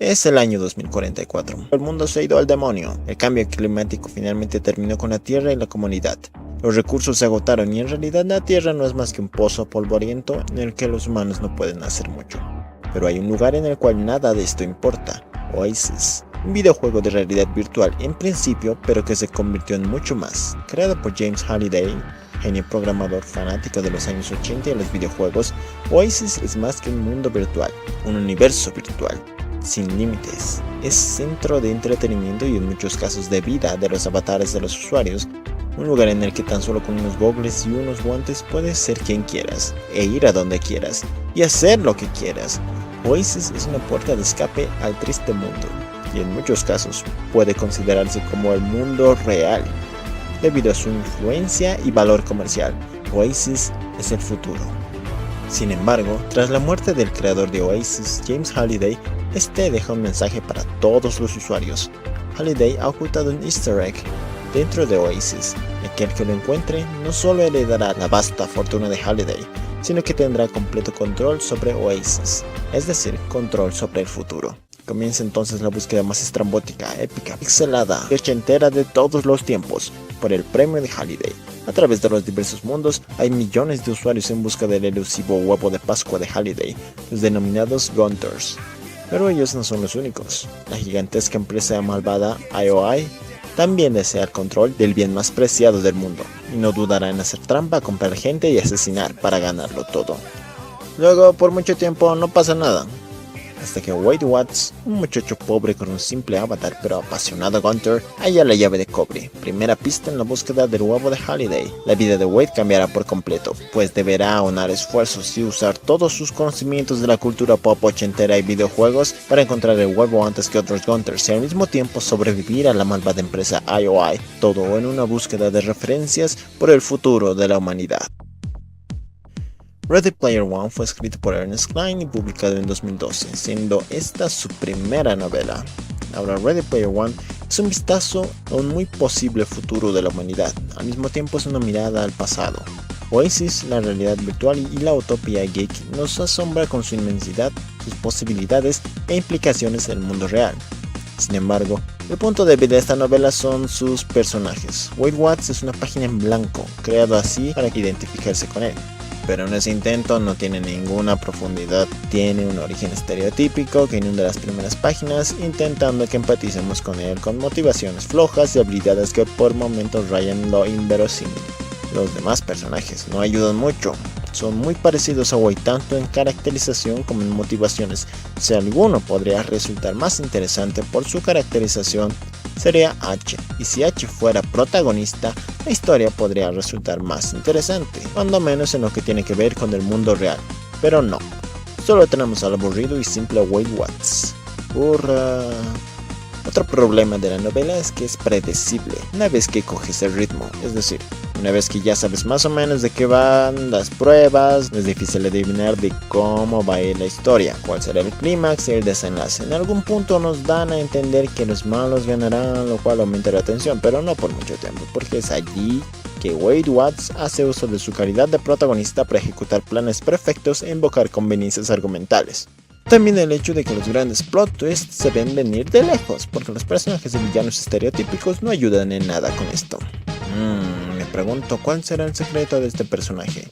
Es el año 2044. El mundo se ha ido al demonio. El cambio climático finalmente terminó con la Tierra y la comunidad. Los recursos se agotaron y en realidad la Tierra no es más que un pozo polvoriento en el que los humanos no pueden hacer mucho. Pero hay un lugar en el cual nada de esto importa: Oasis. Un videojuego de realidad virtual en principio, pero que se convirtió en mucho más. Creado por James Halliday, genio programador fanático de los años 80 y los videojuegos, Oasis es más que un mundo virtual, un universo virtual, sin límites. Es centro de entretenimiento y en muchos casos de vida de los avatares de los usuarios, un lugar en el que tan solo con unos gogles y unos guantes puedes ser quien quieras, e ir a donde quieras, y hacer lo que quieras. Oasis es una puerta de escape al triste mundo, y en muchos casos puede considerarse como el mundo real. Debido a su influencia y valor comercial, Oasis es el futuro. Sin embargo, tras la muerte del creador de Oasis, James Halliday, este deja un mensaje para todos los usuarios. Halliday ha ocultado un easter egg dentro de Oasis. Aquel que lo encuentre no solo heredará la vasta fortuna de Halliday, sino que tendrá completo control sobre Oasis, es decir, control sobre el futuro. Comienza entonces la búsqueda más estrambótica, épica, pixelada y ochentera de todos los tiempos, por el premio de Halliday. A través de los diversos mundos, hay millones de usuarios en busca del elusivo huevo de Pascua de Halliday, los denominados Gunters. Pero ellos no son los únicos. La gigantesca empresa malvada IOI también desea el control del bien más preciado del mundo, y no dudará en hacer trampa, comprar gente y asesinar para ganarlo todo. Luego, por mucho tiempo, no pasa nada. Hasta que Wade Watts, un muchacho pobre con un simple avatar pero apasionado Gunter, halla la llave de cobre, primera pista en la búsqueda del huevo de Halliday. La vida de Wade cambiará por completo, pues deberá aunar esfuerzos y usar todos sus conocimientos de la cultura pop ochentera y videojuegos para encontrar el huevo antes que otros Gunters y al mismo tiempo sobrevivir a la malvada empresa IOI, todo en una búsqueda de referencias por el futuro de la humanidad. Ready Player One fue escrito por Ernest Cline y publicado en 2012, siendo esta su primera novela. Ahora, Ready Player One es un vistazo a un muy posible futuro de la humanidad, al mismo tiempo es una mirada al pasado. Oasis, la realidad virtual y la utopía geek nos asombra con su inmensidad, sus posibilidades e implicaciones en el mundo real. Sin embargo, el punto débil de esta novela son sus personajes. Wade Watts es una página en blanco, creado así para identificarse con él. Pero en ese intento no tiene ninguna profundidad, tiene un origen estereotípico que inunda las primeras páginas, intentando que empaticemos con él con motivaciones flojas y habilidades que por momentos rayan lo inverosímil. Los demás personajes no ayudan mucho, son muy parecidos a Wade tanto en caracterización como en motivaciones. Si alguno podría resultar más interesante por su caracterización, sería H, y si H fuera protagonista, la historia podría resultar más interesante, cuando menos en lo que tiene que ver con el mundo real, pero no, solo tenemos al aburrido y simple Wade Watts. ¡Hurra! Otro problema de la novela es que es predecible una vez que coges el ritmo, es decir, una vez que ya sabes más o menos de qué van las pruebas, es difícil adivinar de cómo va a ir la historia, cuál será el clímax y el desenlace. En algún punto nos dan a entender que los malos ganarán, lo cual aumenta la tensión, pero no por mucho tiempo, porque es allí que Wade Watts hace uso de su calidad de protagonista para ejecutar planes perfectos e invocar conveniencias argumentales. También el hecho de que los grandes plot twists se ven venir de lejos, porque los personajes de villanos estereotípicos no ayudan en nada con esto. Me pregunto cuál será el secreto de este personaje.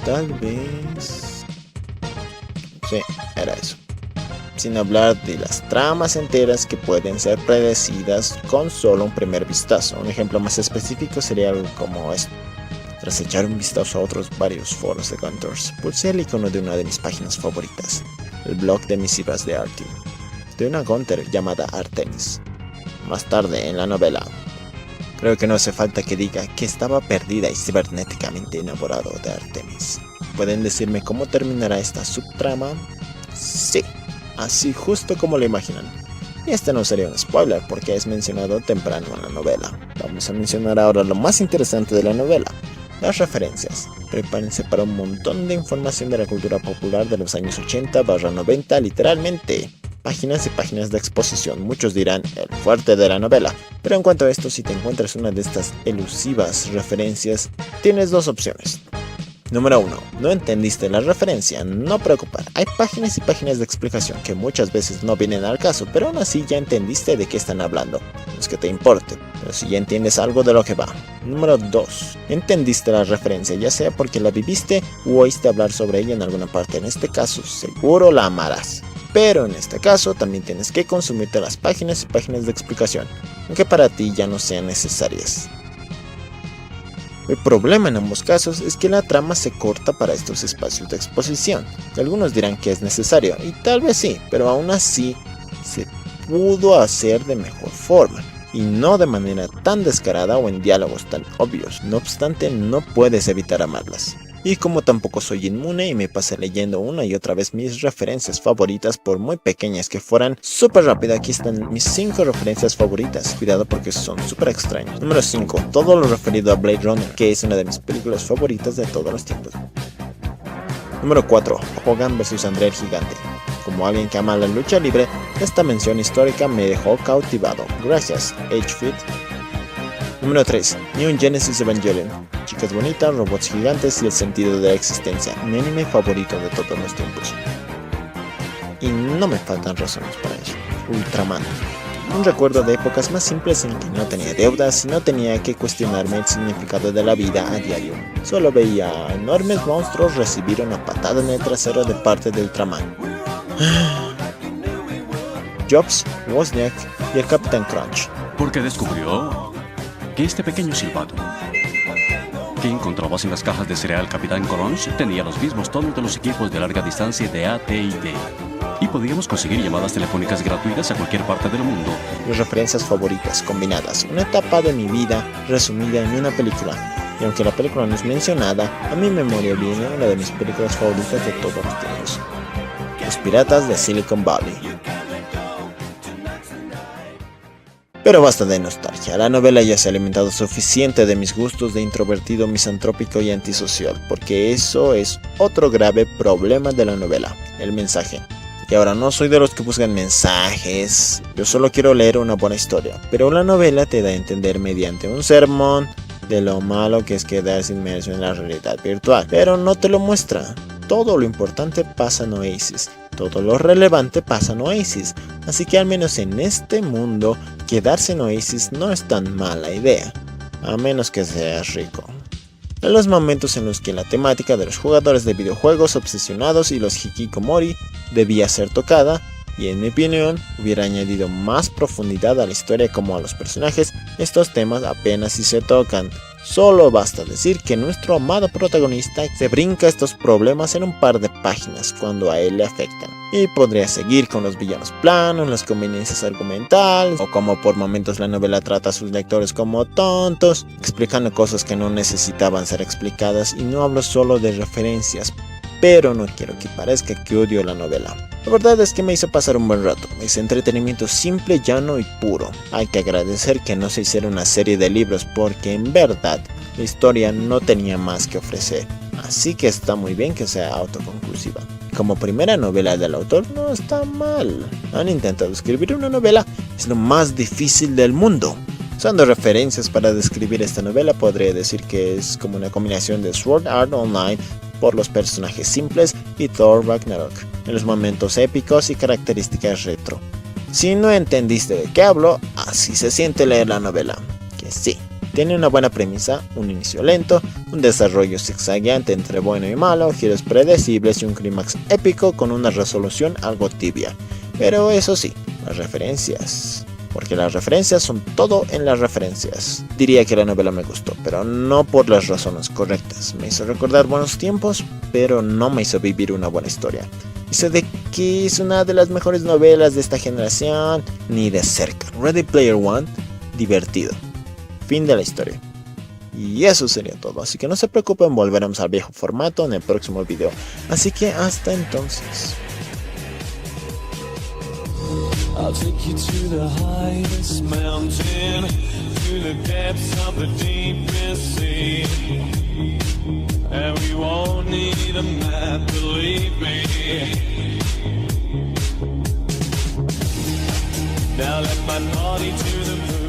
Tal vez... sí, era eso. Sin hablar de las tramas enteras que pueden ser predecidas con solo un primer vistazo. Un ejemplo más específico sería algo como esto. Tras echar un vistazo a otros varios foros de Gunters, pulsé el icono de una de mis páginas favoritas, el blog de misivas de Artyom, de una Gunter llamada Artemis. Más tarde en la novela, creo que no hace falta que diga que estaba perdida y cibernéticamente enamorado de Artemis. ¿Pueden decirme cómo terminará esta subtrama? Sí, así justo como lo imaginan. Y este no sería un spoiler porque es mencionado temprano en la novela. Vamos a mencionar ahora lo más interesante de la novela. Las referencias. Prepárense para un montón de información de la cultura popular de los años 80-90, literalmente. Páginas y páginas de exposición, muchos dirán el fuerte de la novela. Pero en cuanto a esto, si te encuentras una de estas elusivas referencias, tienes dos opciones. Número 1. No entendiste la referencia, no preocupar. Hay páginas y páginas de explicación que muchas veces no vienen al caso, pero aún así ya entendiste de qué están hablando. No es que te importe, pero si ya entiendes algo de lo que va. Número 2. Entendiste la referencia, ya sea porque la viviste o oíste hablar sobre ella en alguna parte. En este caso, seguro la amarás. Pero en este caso también tienes que consumirte las páginas y páginas de explicación, aunque para ti ya no sean necesarias. El problema en ambos casos es que la trama se corta para estos espacios de exposición. Algunos dirán que es necesario, y tal vez sí, pero aún así se pudo hacer de mejor forma, y no de manera tan descarada o en diálogos tan obvios. No obstante, no puedes evitar amarlas. Y como tampoco soy inmune y me pasé leyendo una y otra vez mis referencias favoritas, por muy pequeñas que fueran, súper rápido aquí están mis 5 referencias favoritas. Cuidado porque son súper extrañas. Número 5. Todo lo referido a Blade Runner, que es una de mis películas favoritas de todos los tiempos. Número 4. Hogan vs André el Gigante. Como alguien que ama la lucha libre, esta mención histórica me dejó cautivado. Gracias, H-Fit. Número 3. Neon Genesis Evangelion. Chicas bonitas, robots gigantes y el sentido de la existencia. Mi anime favorito de todos los tiempos. Y no me faltan razones para eso. Ultraman. Un recuerdo de épocas más simples en que no tenía deudas y no tenía que cuestionarme el significado de la vida a diario. Solo veía a enormes monstruos recibir una patada en el trasero de parte de Ultraman. Jobs, Wozniak y el Capitán Crunch. Porque descubrió que este pequeño silbato que encontrabas en las cajas de cereal Capitán Crunch tenía los mismos tonos de los equipos de larga distancia de AT&T. Y podíamos conseguir llamadas telefónicas gratuitas a cualquier parte del mundo. Mis referencias favoritas combinadas, una etapa de mi vida resumida en una película. Y aunque la película no es mencionada, a mi memoria viene una de mis películas favoritas de todos los tiempos. Los Piratas de Silicon Valley. Pero basta de nostalgia, la novela ya se ha alimentado suficiente de mis gustos de introvertido, misantrópico y antisocial, porque eso es otro grave problema de la novela, el mensaje. Y ahora no soy de los que buscan mensajes, yo solo quiero leer una buena historia, pero la novela te da a entender mediante un sermón de lo malo que es quedarse inmerso en la realidad virtual, pero no te lo muestra. Todo lo importante pasa en Oasis, todo lo relevante pasa en Oasis, así que al menos en este mundo, quedarse en Oasis no es tan mala idea, a menos que seas rico. En los momentos en los que la temática de los jugadores de videojuegos obsesionados y los hikikomori debía ser tocada, y en mi opinión hubiera añadido más profundidad a la historia como a los personajes, estos temas apenas si se tocan. Solo basta decir que nuestro amado protagonista se brinca estos problemas en un par de páginas cuando a él le afectan. Y podría seguir con los villanos planos, las conveniencias argumentales, o como por momentos la novela trata a sus lectores como tontos, explicando cosas que no necesitaban ser explicadas, y no hablo solo de referencias, pero no quiero que parezca que odio la novela. La verdad es que me hizo pasar un buen rato, es entretenimiento simple, llano y puro. Hay que agradecer que no se hiciera una serie de libros porque en verdad la historia no tenía más que ofrecer, así que está muy bien que sea autoconclusiva. Como primera novela del autor no está mal. Han intentado escribir una novela, es lo más difícil del mundo. Usando referencias para describir esta novela podría decir que es como una combinación de Sword Art Online por los personajes simples y Thor Ragnarok, en los momentos épicos y características retro. Si no entendiste de qué hablo, así se siente leer la novela, que sí, tiene una buena premisa, un inicio lento, un desarrollo zigzagueante entre bueno y malo, giros predecibles y un clímax épico con una resolución algo tibia. Pero eso sí, las referencias, porque las referencias son todo en las referencias. Diría que la novela me gustó, pero no por las razones correctas. Me hizo recordar buenos tiempos, pero no me hizo vivir una buena historia. Eso de que es una de las mejores novelas de esta generación, ni de cerca. Ready Player One, divertido. Fin de la historia. Y eso sería todo, así que no se preocupen, volveremos al viejo formato en el próximo video. Así que hasta entonces. I'll take you to the highest mountain, to the depths of the deepest sea. And we won't need a map, believe me. Now let my body to the moon.